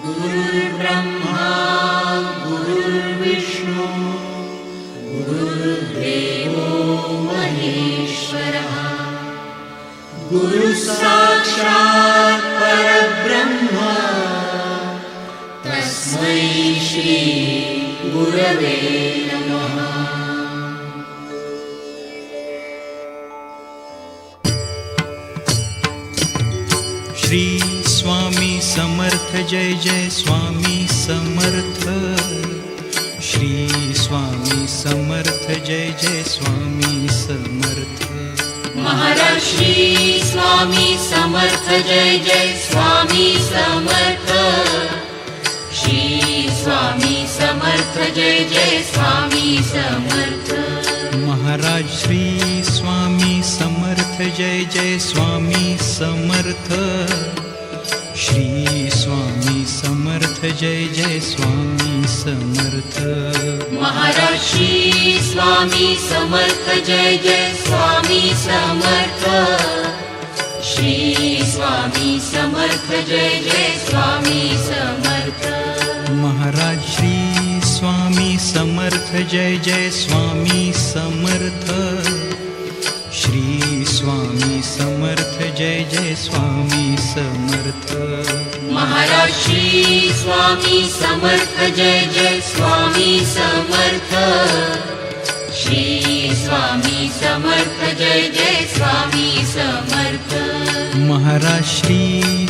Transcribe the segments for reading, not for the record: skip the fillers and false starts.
गुरुर्ब्रह्मा गुरुर्विष्णु गुरुर्देवो महेश्वरः गुरुसाक्षात् परब्रह्म तस्मै श्री गुरवे नमः। श्री स्वामी समर्थ जय जय स्वामी समर्थ। श्री स्वामी समर्थ जय जय स्वामी समर्थ। महाराज श्री स्वामी समर्थ जय जय स्वामी समर्थ। श्री स्वामी समर्थ जय जय स्वामी समर्थ। महाराज श्री स्वामी समर्थ जय जय स्वामी समर्थ। श्री स्वामी समर्थ जय जय स्वामी समर्थ। महाराज श्री स्वामी समर्थ जय जय स्वामी समर्थ। श्री स्वामी समर्थ जय जय स्वामी समर्थ। महाराज श्री स्वामी समर्थ जय जय स्वामी समर्थ। श्री स्वामी समर्थ जय जय स्वामी समर्थ। महाराज श्री स्वामी समर्थ जय जय स्वामी समर्थ। श्री स्वामी समर्थ जय जय स्वामी समर्थ। महाराज श्री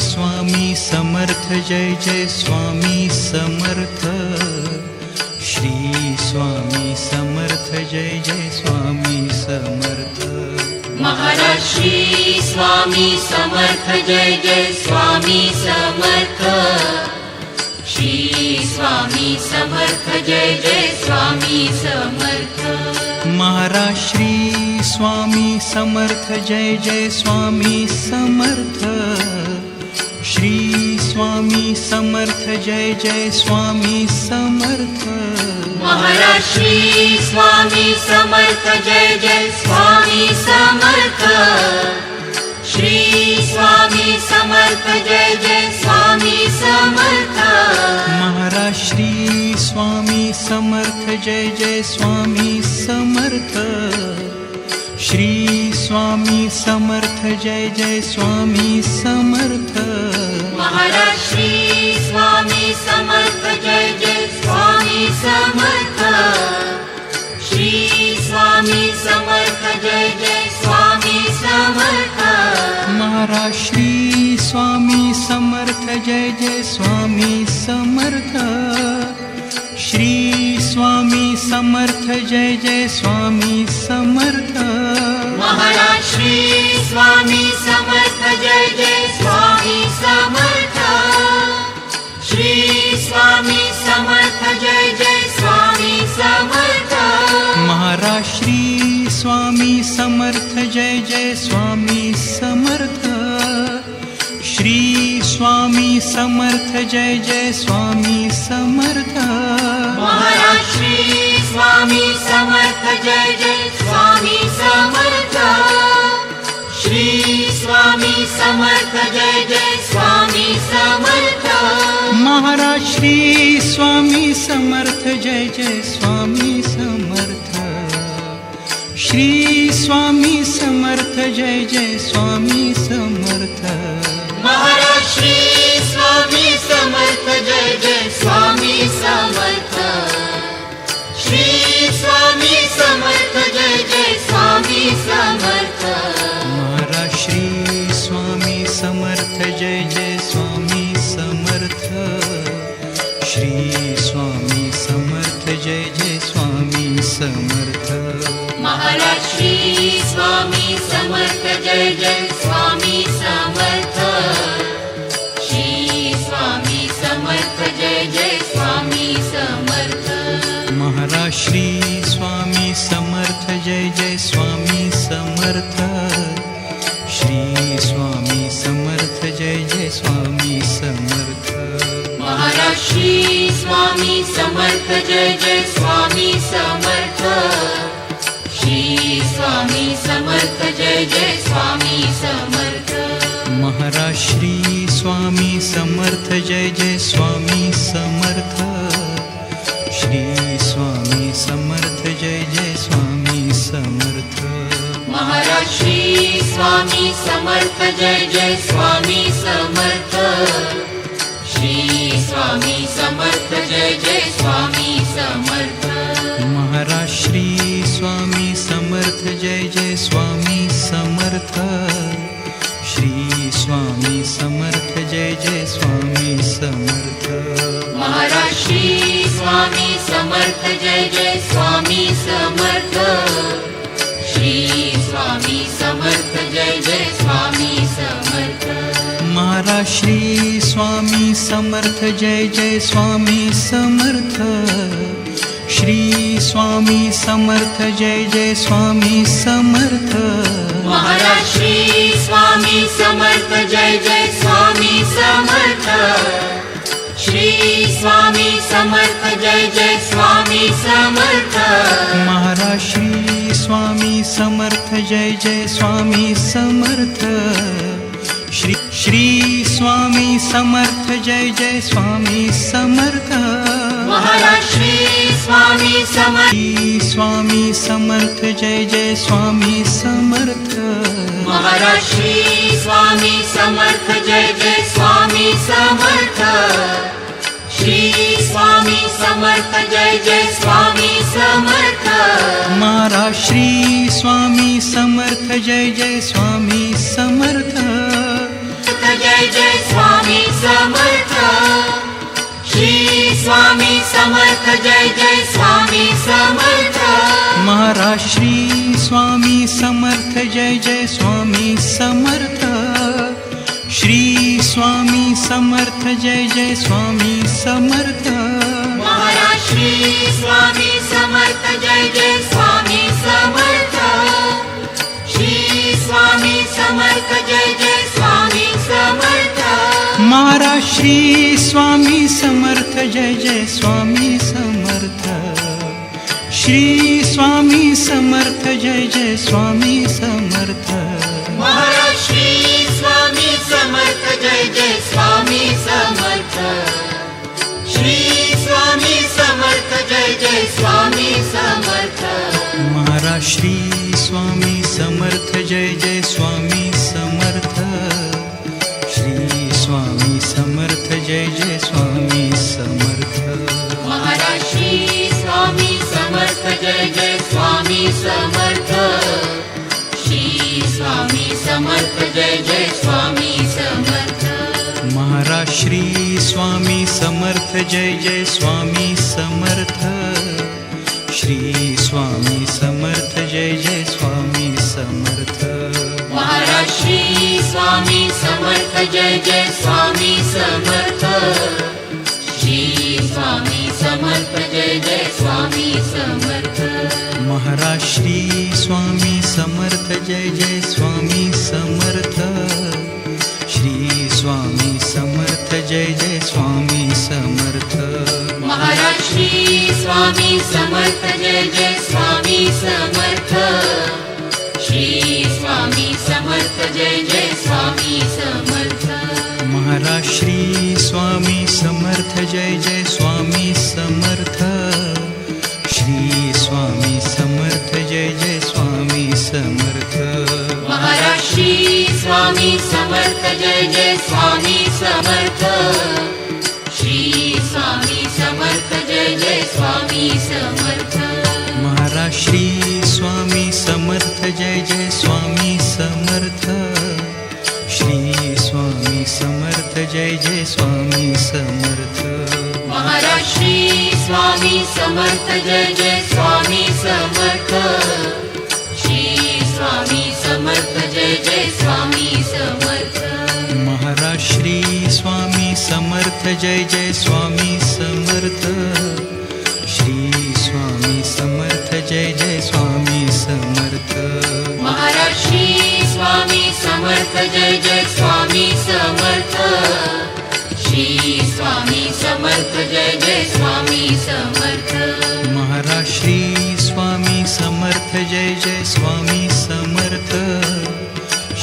स्वामी समर्थ जय जय स्वामी समर्थ। श्री स्वामी समर्थ जय जय स्वामी समर्थ। महाराज श्री स्वामी समर्थ जय जय स्वामी समर्थ। श्री स्वामी समर्थ जय जय स्वामी समर्थ। महाराज श्री स्वामी समर्थ जय जय स्वामी समर्थ। श्री स्वामी समर्थ जय जय स्वामी समर्थ। महाराज श्री स्वामी समर्थ जय जय स्वामी समर्थ। श्री स्वामी समर्थ जय जय स्वामी समर्थ। महाराज श्री स्वामी समर्थ जय जय स्वामी समर्थ। श्री स्वामी समर्थ जय जय स्वामी समर्थ। महाराज श्री स्वामी समर्थ जय जय स्वामी समर्थ। श्री स्वामी समर्थ जय जय स्वामी समर्थ। महाराज श्री स्वामी समर्थ जय जय स्वामी समर्थ। श्री स्वामी समर्थ जय जय स्वामी समर्थ। महाराज श्री स्वामी समर्थ जय जय स्वामी समर्थ। श्री स्वामी समर्थ जय जय स्वामी समर्थ। महाराज श्री स्वामी समर्थ जय जय स्वामी समर्थ। श्री स्वामी समर्थ जय जय स्वामी समर्थ। महाराज श्री स्वामी समर्थ जय जय स्वामी समर्थ। श्री स्वामी समर्थ जय जय स्वामी समर्थ। महाराज श्री स्वामी समर्थ जय जय स्वामी समर्थ। श्री स्वामी समर्थ जय जय स्वामी समर्थ। महाराज श्री स्वामी समर्थ जय जय स्वामी समर्थ। श्री स्वामी समर्थ जय जय स्वामी समर्थ। महाराज श्री स्वामी समर्थ जय जय स्वामी समर्थ। श्री स्वामी समर्थ जय जय स्वामी समर्थ। महाराज श्री स्वामी समर्थ जय जय स्वामी समर्थ। श्री स्वामी समर्थ जय जय स्वामी समर्थ। महाराज श्री स्वामी समर्थ जय जय स्वामी समर्थ। श्री स्वामी समर्थ जय जय स्वामी समर्थ। महाराज श्री स्वामी समर्थ जय जय स्वामी समर्थ। श्री महाराज श्री स्वामी समर्थ जय जय स्वामी समर्थ श्री स्वामी समर्थ जय जय स्वामी समर्थ महाराज श्री स्वामी समर्थ जय जय स्वामी समर्थ श्री स्वामी समर्थ जय जय स्वामी समर्थ महाराज श्री स्वामी समर्थ जय जय स्वामी समर्थ श्री स्वामी समर्थ जय जय स्वामी समर्थ महाराज श्री स्वामी समर्थ जय जय स्वामी समर्थ श्री स्वामी समर्थ जय जय स्वामी समर्थ महाराज श्री स्वामी समर्थ जय जय स्वामी समर्थ श्री स्वामी समर्थ जय जय स्वामी समर्थ महाराज श्री स्वामी समर्थ जय जय स्वामी समर्थ श्री स्वामी समर्थ जय जय स्वामी समर्थ महाराज श्री स्वामी समर्थ श्री स्वामी समर्थ जय जय स्वामी समर्थ महाराज श्री स्वामी समर्थ जय जय स्वामी समर्थ श्री स्वामी समर्थ जय जय स्वामी समर्थ महाराज श्री स्वामी समर्थ जय जय स्वामी समर्थ जय जय स्वामी समर्थ श्री स्वामी समर्थ जय जय स्वामी समर्थ महाराज श्री स्वामी समर्थ जय जय स्वामी समर्थ श्री स्वामी समर्थ जय जय स्वामी समर्थ महाराज श्री स्वामी समर्थ जय जय स्वामी समर्थ श्री स्वामी समर्थ जय जय स्वामी समर्थ महाराज श्री स्वामी समर्थ जय जय स्वामी समर्थ श्री स्वामी समर्थ जय जय स्वामी समर्थ महाराज श्री स्वामी समर्थ जय जय स्वामी समर्थ श्री स्वामी समर्थ जय जय स्वामी समर्थ महाराज श्री स्वामी समर्थ जय जय स्वामी समर्थ श्री स्वामी समर्थ जय जय स्वामी समर्थ महाराज श्री स्वामी समर्थ जय जय स्वामी समर्थ श्री स्वामी समर्थ जय जय स्वामी समर्थ महाराज श्री स्वामी समर्थ जय जय स्वामी समर्थ श्री स्वामी समर्थ जय जय स्वामी समर्थ महाराज श्री स्वामी समर्थ जय जय स्वामी समर्थ श्री स्वामी समर्थ जय जय स्वामी समर्थ महाराज श्री स्वामी समर्थ जय जय स्वामी समर्थ श्री स्वामी समर्थ जय जय स्वामी समर्थ महाराज श्री स्वामी समर्थ जय जय स्वामी समर्थ श्री स्वामी समर्थ जय जय स्वामी समर्थ महाराज श्री स्वामी समर्थ जय जय स्वामी समर्थ श्री स्वामी समर्थ जय जय स्वामी समर्थ महाराज श्री स्वामी समर्थ जय जय स्वामी समर्थ श्री स्वामी समर्थ जय जय स्वामी समर्थ महाराज श्री स्वामी समर्थ जय जय स्वामी समर्थ श्री स्वामी समर्थ जय जय स्वामी समर्थ महाराज श्री स्वामी समर्थ जय जय स्वामी समर्थ श्री स्वामी समर्थ जय जय स्वामी समर्थ महाराज श्री स्वामी समर्थ जय जय स्वामी समर्थ श्री स्वामी समर्थ जय जय स्वामी समर्थ महाराज श्री स्वामी समर्थ जय जय स्वामी समर्थ श्री स्वामी समर्थ जय जय स्वामी समर्थ महाराज श्री स्वामी समर्थ जय जय स्वामी समर्थ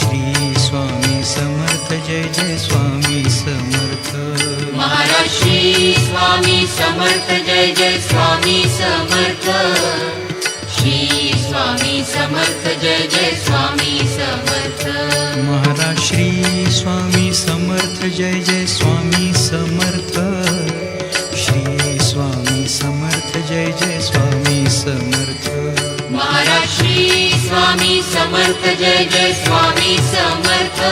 श्री स्वामी समर्थ जय जय स्वामी समर्थ महाराज श्री स्वामी समर्थ जय जय स्वामी समर्थ श्री स्वामी समर्थ जय जय स्वामी समर्थ महाराज श्री स्वामी समर्थ जय जय स्वामी समर्थ श्री स्वामी समर्थ जय जय स्वामी समर्थ महाराज श्री स्वामी समर्थ जय जय स्वामी समर्थ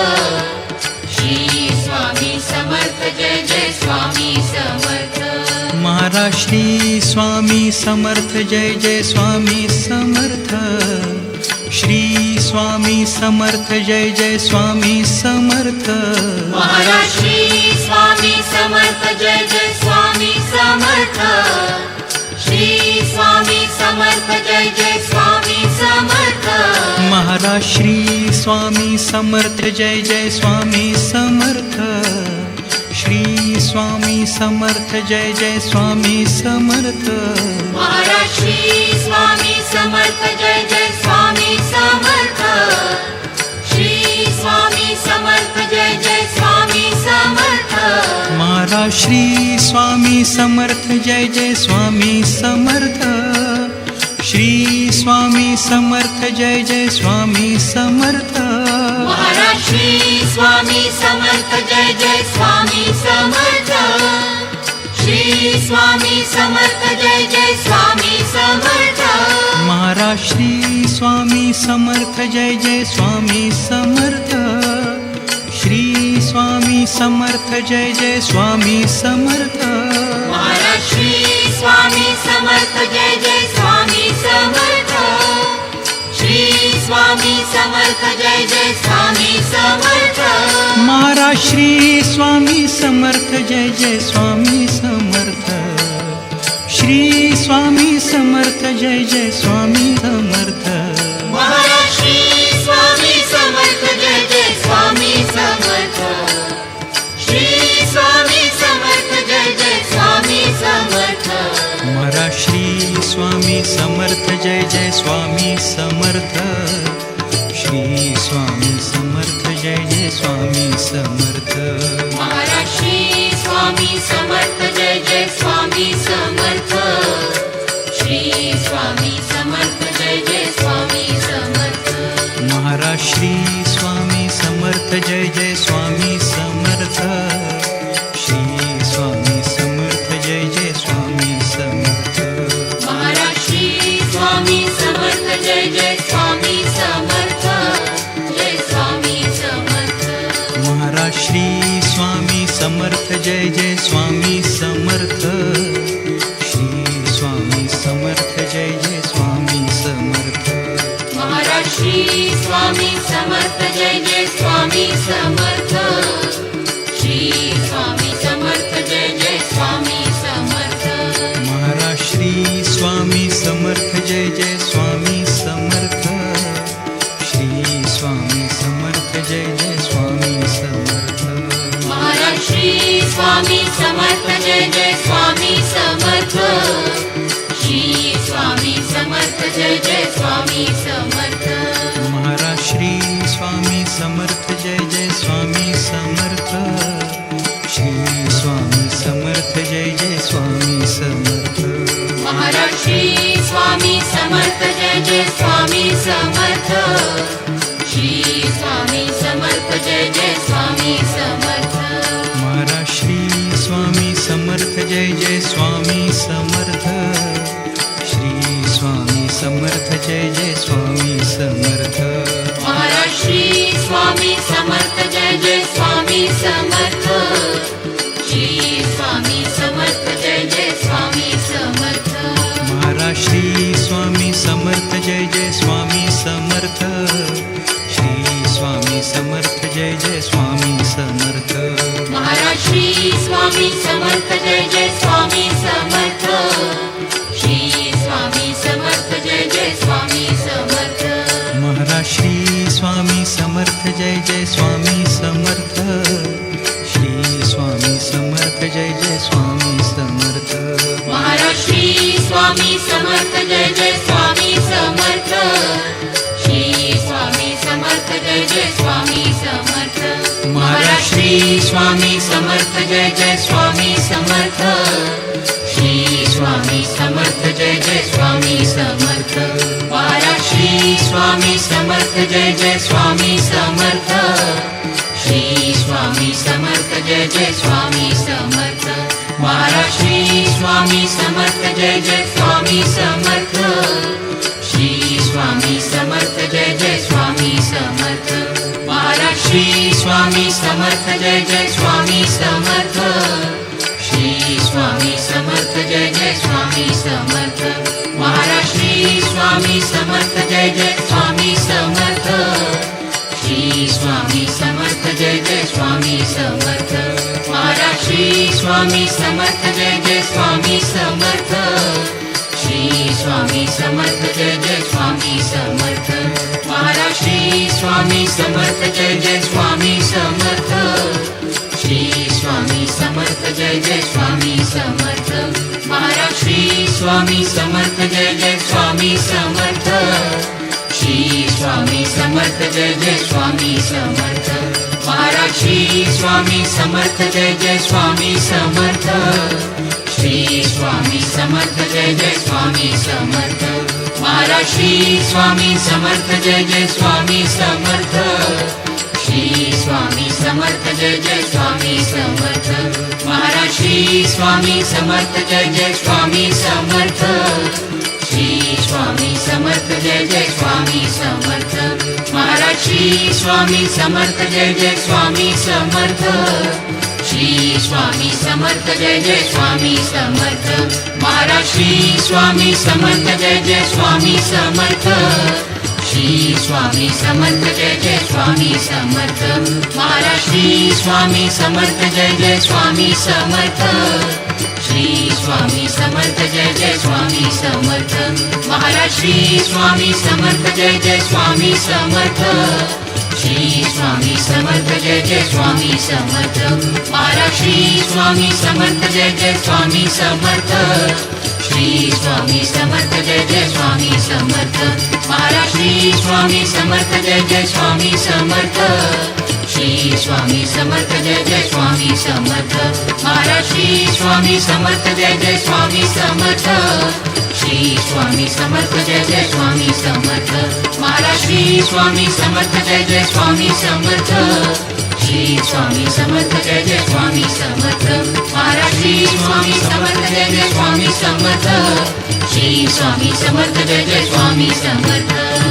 श्री स्वामी समर्थ जय जय स्वामी समर्थ महाराज श्री स्वामी समर्थ जय जय स्वामी समर्थ श्री स्वामी समर्थ जय जय स्वामी समर्थ महाराज श्री स्वामी समर्थ जय जय स्वामी समर्थ श्री स्वामी समर्थ जय जय स्वामी समर्थ महाराज श्री स्वामी समर्थ जय जय स्वामी समर्थ श्री स्वामी समर्थ जय जय स्वामी समर्थ महाराज श्री स्वामी समर्थ जय जय स्वामी समर्थ श्री स्वामी समर्थ जय जय स्वामी समर्थ महाराज श्री स्वामी समर्थ जय जय स्वामी समर्थ श्री स्वामी समर्थ जय जय स्वामी समर्थ महाराज श्री स्वामी समर्थ जय जय स्वामी समर्थ श्री स्वामी समर्थ जय जय स्वामी समर्थ महाराज श्री स्वामी समर्थ जय जय स्वामी समर्थ श्री स्वामी समर्थ जय जय स्वामी समर्थ महाराज श्री स्वामी समर्थ जय जय स्वामी समर्थ श्री स्वामी समर्थ जय जय स्वामी समर्थ महाराज श्री स्वामी समर्थ जय जय स्वामी समर्थ श्री स्वामी समर्थ जय जय स्वामी समर्थ महाराज श्री स्वामी समर्थ जय जय स्वामी समर्थ श्री स्वामी समर्थ जय जय स्वामी समर्थ महाराज श्री स्वामी समर्थ जय जय स्वामी समर्थ श्री स्वामी समर्थ जय जय स्वामी समर्थ महाराज श्री स्वामी समर्थ जय जय स्वामी समर्थ श्री स्वामी समर्थ जय जय स्वामी समर्थ महाराज श्री स्वामी समर्थ जय जय स्वामी समर्थ श्री स्वामी समर्थ जय जय स्वामी समर्थ महाराज श्री स्वामी समर्थ जय जय स्वामी समर्थ जय स्वामी समर्थ महाराज श्री स्वामी समर्थ जय जय स्वामी समर्थ श्री स्वामी समर्थ जय जय स्वामी समर्थ महाराज श्री स्वामी समर्थ जय जय स्वामी समर्थ श्री स्वामी समर्थ जय जय स्वामी समर्थ महाराज श्री स्वामी समर्थ जय जय स्वामी समर्थ श्री स्वामी समर्थ जय जय स्वामी समर्थ महाराज श्री स्वामी समर्थ जय जय स्वामी समर्थ श्री स्वामी समर्थ जय जय स्वामी समर्थ महाराज श्री स्वामी समर्थ जय जय स्वामी समर्थ श्री स्वामी समर्थ जय जय स्वामी समर्थ महाराज श्री स्वामी समर्थ जय जय स्वामी समर्थ श्री स्वामी समर्थ जय जय स्वामी समर्थ महाराज श्री स्वामी समर्थ जय जय स्वामी समर्थ श्री स्वामी समर्थ जय जय स्वामी समर्थ महाराज श्री स्वामी समर्थ जय जय स्वामी समर्थ श्री स्वामी समर्थ जय जय स्वामी समर्थ महाराज श्री स्वामी समर्थ जय जय स्वामी समर्थ श्री स्वामी समर्थ जय जय स्वामी समर्थ महाराज श्री स्वामी समर्थ जय जय स्वामी समर्थ श्री स्वामी समर्थ जय जय स्वामी समर्थ महाराज श्री स्वामी समर्थ जय जय स्वामी समर्थ श्री स्वामी समर्थ जय जय स्वामी समर्थ महाराज श्री स्वामी समर्थ जय जय स्वामी समर्थ श्री स्वामी समर्थ जय जय स्वामी समर्थ महाराज श्री स्वामी समर्थ जय जय स्वामी समर्थ श्री स्वामी समर्थ जय जय स्वामी समर्थ महाराज श्री समर्थ जय जय स्वामी समर्थ श्री स्वामी समर्थ जय जय स्वामी समर्थ महाराज श्री स्वामी समर्थ जय जय स्वामी समर्थ श्री स्वामी समर्थ जय जय स्वामी समर्थ महाराज श्री स्वामी समर्थ जय जय स्वामी समर्थ श्री स्वामी समर्थ जय जय स्वामी समर्थ महाराज श्री स्वामी समर्थ जय जय स्वामी समर्थ श्री स्वामी समर्थ जय जय स्वामी समर्थ महाराज श्री स्वामी समर्थ जय जय स्वामी समर्थ श्री स्वामी समर्थ जय जय स्वामी समर्थ महाराज श्री स्वामी समर्थ जय जय स्वामी समर्थ श्री स्वामी समर्थ जय जय स्वामी समर्थ महाराज श्री स्वामी समर्थ जय जय स्वामी समर्थ श्री स्वामी समर्थ जय जय स्वामी समर्थ महाराज श्री स्वामी समर्थ जय जय स्वामी समर्थ श्री स्वामी समर्थ जय जय स्वामी समर्थ महाराज श्री स्वामी समर्थ जय जय स्वामी समर्थ श्री स्वामी समर्थ जय जय स्वामी समर्थ महाराज श्री स्वामी समर्थ जय जय स्वामी समर्थ श्री स्वामी समर्थ जय जय स्वामी समर्थ महाराज श्री स्वामी समर्थ जय जय स्वामी समर्थ श्री स्वामी समर्थ जय जय स्वामी समर्थ महाराज श्री स्वामी समर्थ जय जय स्वामी समर्थ श्री स्वामी समर्थ जय जय स्वामी समर्थ महाराज श्री स्वामी समर्थ जय जय स्वामी समर्थ श्री स्वामी समर्थ जय जय स्वामी समर्थ महाराज श्री स्वामी समर्थ जय जय स्वामी समर्थ श्री स्वामी समर्थ जय जय स्वामी समर्थ महाराज श्री स्वामी समर्थ जय जय स्वामी समर्थ श्री स्वामी समर्थ जय जय स्वामी समर्थ महाराज श्री स्वामी समर्थ जय जय स्वामी समर्थ श्री स्वामी समर्थ जय जय स्वामी समर्थ महाराज श्री स्वामी समर्थ जय जय स्वामी समर्थ श्री स्वामी समर्थ जय जय स्वामी समर्थ महाराज श्री स्वामी समर्थ जय जय स्वामी समर्थ श्री स्वामी समर्थ जय जय स्वामी समर्थ महाराज श्री स्वामी समर्थ जय जय स्वामी समर्थ श्री स्वामी समर्थ जय जय स्वामी समर्थ